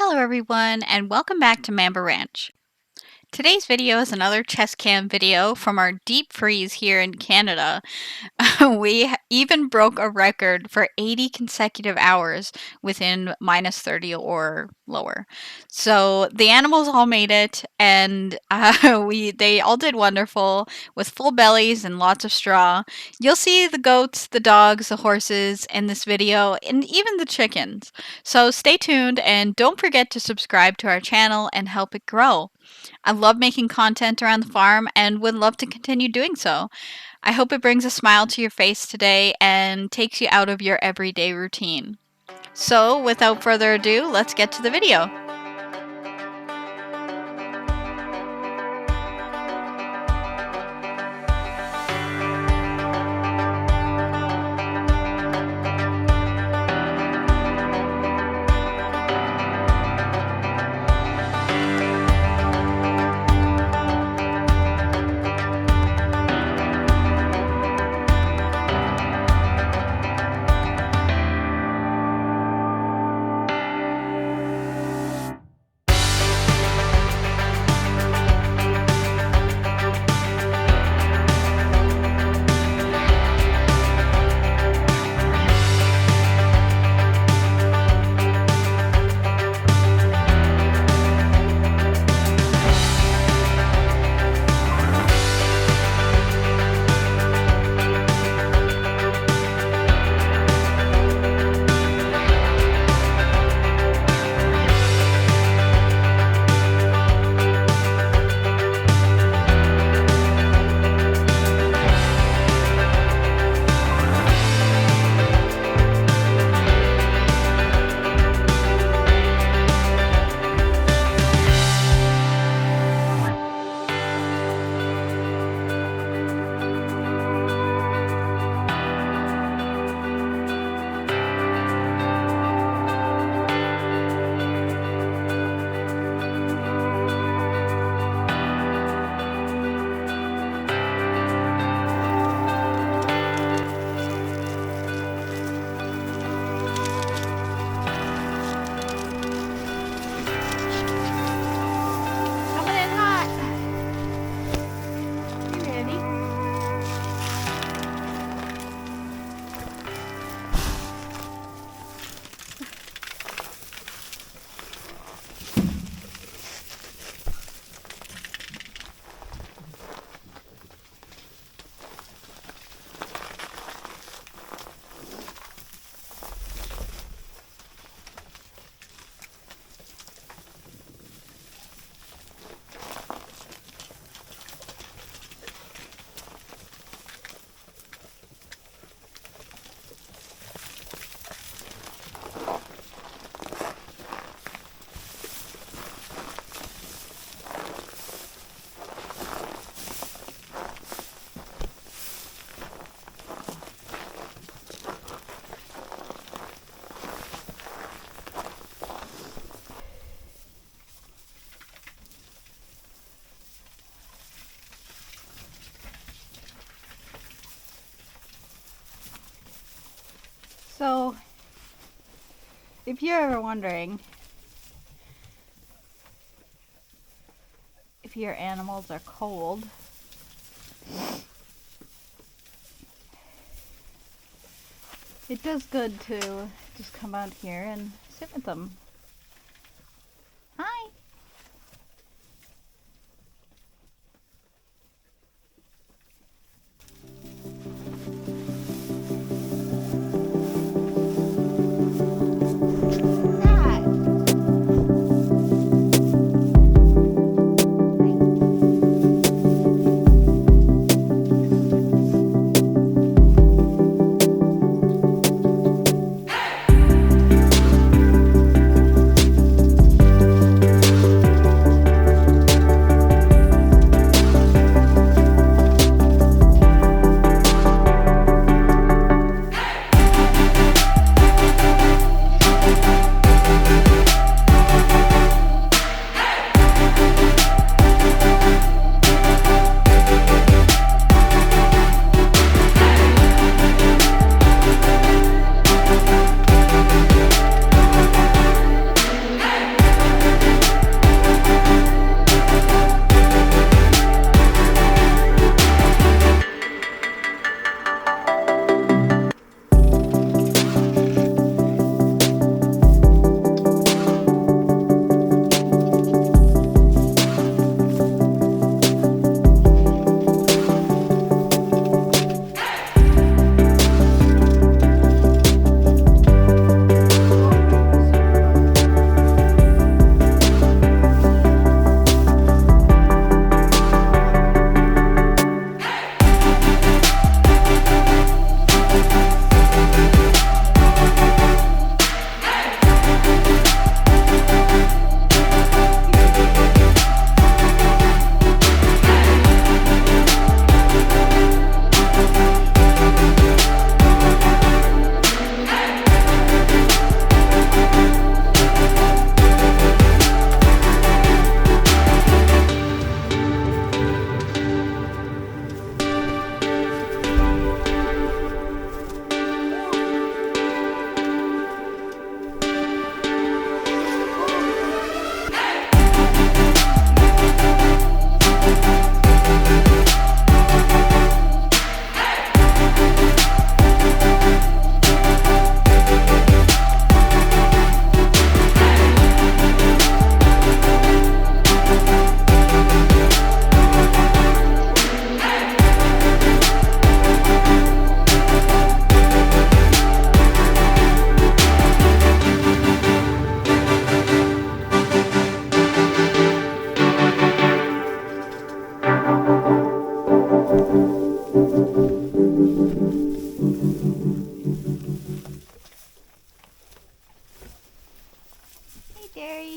Hello everyone and welcome back to Mamba Ranch. Today's video is another chest cam video from our deep freeze here in Canada. We even broke a record for 80 consecutive hours within minus 30 or lower. So the animals all made it, and they all did wonderful with full bellies and lots of straw. You'll see the goats, the dogs, the horses in this video, and even the chickens. So stay tuned and don't forget to subscribe to our channel and help it grow. I love making content around the farm and would love to continue doing so. I hope it brings a smile to your face today and takes you out of your everyday routine. So, without further ado, let's get to the video. Coming in hot. You ready? So, if you're ever wondering if your animals are cold, it does good to just come out here and sit with them. Hi!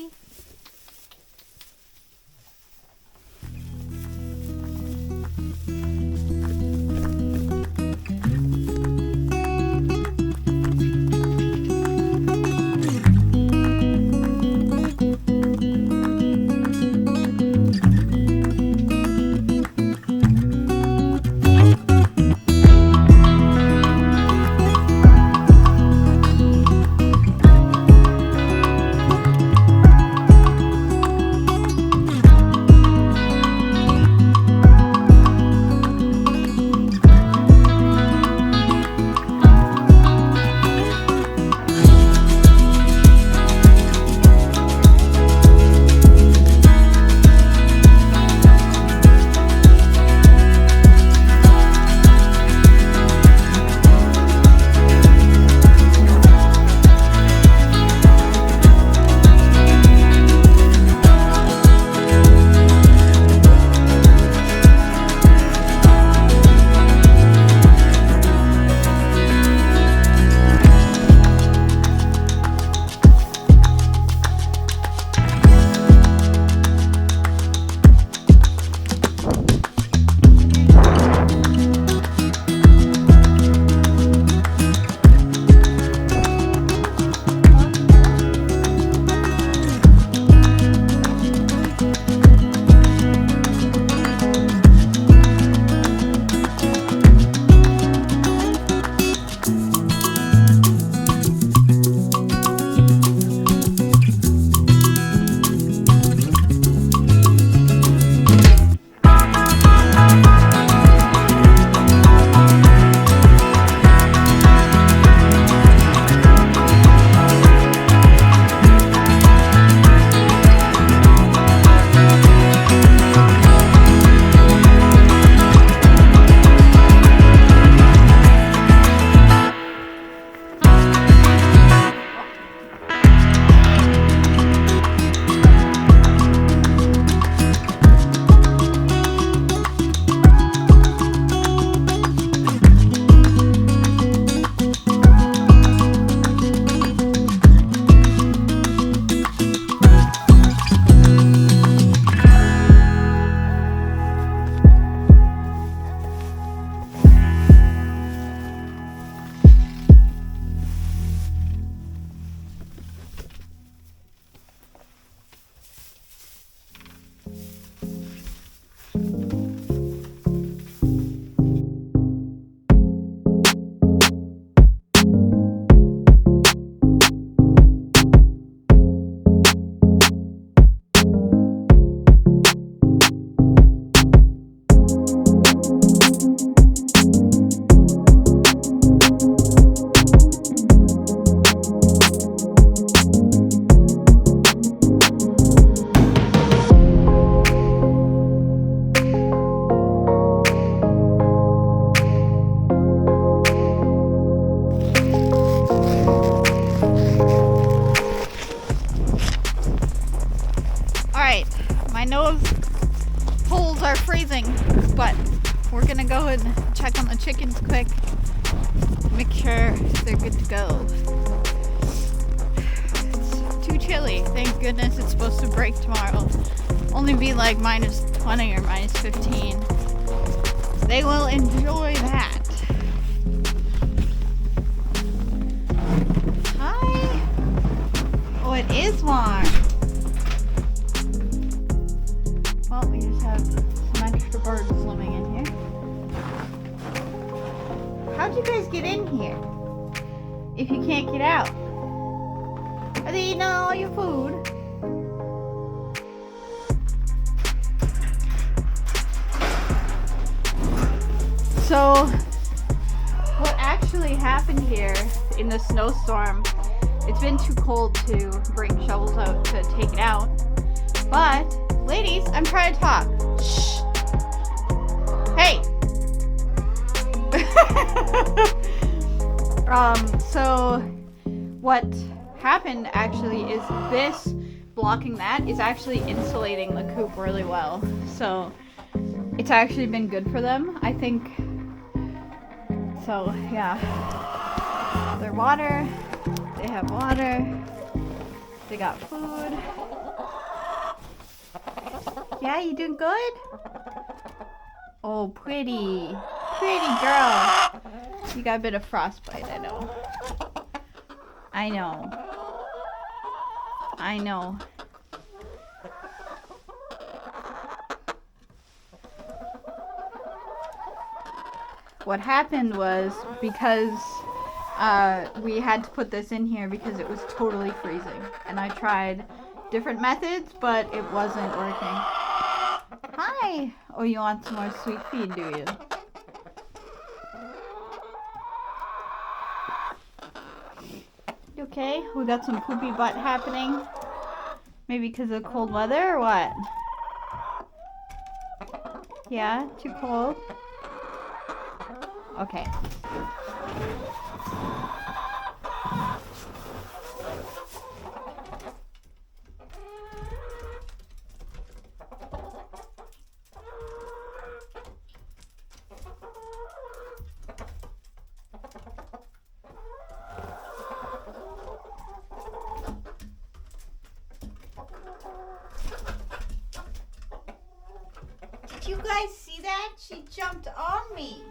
Bye. Alright, my nose holes are freezing, but we're gonna go and check on the chickens quick. Make sure they're good to go. It's too chilly. Thank goodness it's supposed to break tomorrow. Only be like minus 20 or minus 15. They will enjoy that. Hi. Oh, it is warm. Well, we just have some extra birds swimming in here. How'd you guys get in here if you can't get out? Are they eating all your food? So, what actually happened here in the snowstorm, it's been too cold to bring shovels out to take it out. But, ladies, I'm trying to talk. Shh. Hey! So, what happened actually is this blocking that is actually insulating the coop really well. So, it's actually been good for them, I think. So, yeah. Their water, they have water, they got food. Yeah, you doing good? Oh, pretty. Pretty girl. You got a bit of frostbite, I know. I know. I know. What happened was because we had to put this in here because it was totally freezing. And I tried different methods, but it wasn't working. Hi! Oh, you want some more sweet feed, do you? You okay? We got some poopy butt happening. Maybe because of cold weather or what? Yeah? Too cold? Okay. Did you guys see that? She jumped on me.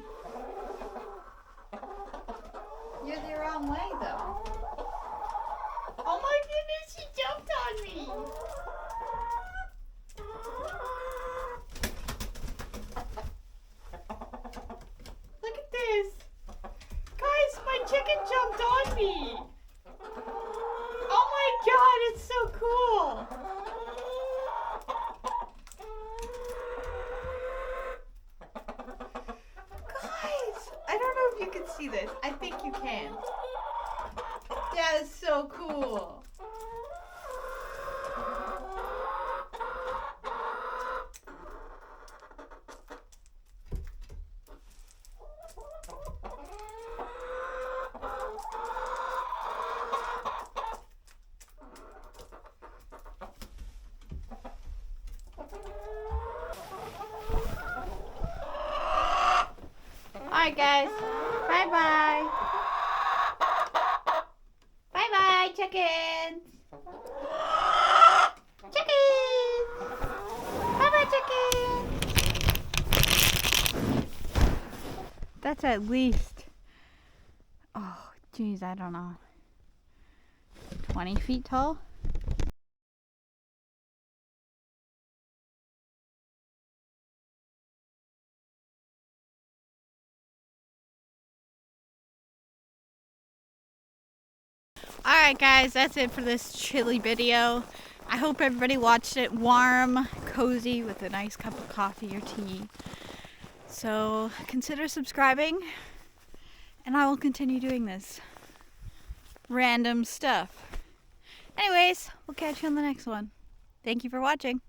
You're the wrong way, though. Oh my goodness, she jumped on me. Look at this. Guys, my chicken jumped on me. Oh my god, it's so cool. Guys, I don't know if you can see this. I think you can. That is so cool. Alright guys, bye-bye. Bye-bye, chickens. Chickens. Bye-bye, chickens. That's at least, oh, geez, I don't know, 20 feet tall? Alright guys, that's it for this chilly video. I hope everybody watched it warm, cozy, with a nice cup of coffee or tea. So consider subscribing, and I will continue doing this random stuff. Anyways, we'll catch you on the next one. Thank you for watching.